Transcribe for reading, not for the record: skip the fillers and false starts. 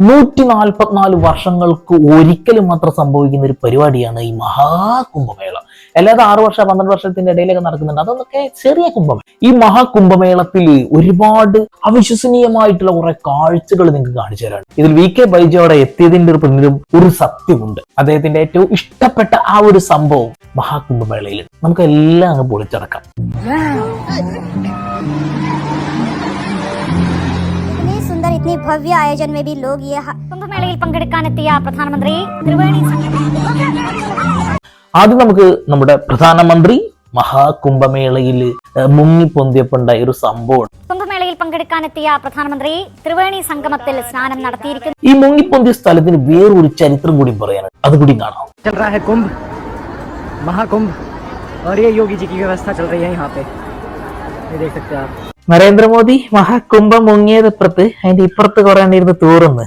144 വർഷങ്ങൾക്ക് ഒരിക്കലും മാത്രം സംഭവിക്കുന്ന ഒരു പരിപാടിയാണ് ഈ മഹാകുംഭമേള. അല്ലാതെ 6 വർഷം 12 വർഷത്തിന്റെ ഇടയിലൊക്കെ നടക്കുന്നുണ്ട്. അതൊക്കെ ചെറിയ കുംഭമേള. ഈ മഹാകുംഭമേളത്തിൽ ഒരുപാട് അവിശ്വസനീയമായിട്ടുള്ള കുറെ കാഴ്ചകൾ നിങ്ങൾക്ക് കാണിച്ചു തരാണ്. ഇതിൽ VK ബൈജു അവിടെ എത്തിയതിന്റെ പിന്നിലും ഒരു സത്യമുണ്ട്. അദ്ദേഹത്തിന്റെ ഏറ്റവും ഇഷ്ടപ്പെട്ട ആ ഒരു സംഭവം മഹാകുംഭമേളയിൽ നമുക്ക് എല്ലാം അങ്ങ് പൊളിച്ചടക്കാം. इतनी भव्य आयोजन में भी लोग ये കുംഭമേളയിൽ പങ്കെടുക്കാനെത്തിയ പ്രധാനമന്ത്രി ത്രിവേണി ആദ്യം നമുക്ക് നമ്മുടെ പ്രധാനമന്ത്രി മഹാകുംഭമേളയിൽ മുങ്ങിപ്പൊന്തിയപ്പോണ്ടായ ഒരു സംഭവം. കുംഭമേളയിൽ പങ്കെടുക്കാനെത്തിയ പ്രധാനമന്ത്രി ത്രിവേണി സംഗമത്തിൽ സ്നാനം നടത്തിയിരിക്കുന്നു. ഈ മുങ്ങിപ്പൊന്തിയ സ്ഥലത്തിന് വേറൊരു ചരിത്രം കൂടി പറയാനുണ്ട്, അതുകൂടി കാണാം. चल रहा है कुंभ, महाकुंभ, और ये योगी जी की व्यवस्था चल रही है यहाँ पे, ये देख सकते हैं आप. നരേന്ദ്രമോദി മഹാകുംഭം മുങ്ങിയതിപ്പുറത്ത് അതിന്റെ ഇപ്പുറത്ത് കുറെ ഇരുന്ന് തൂറുന്ന്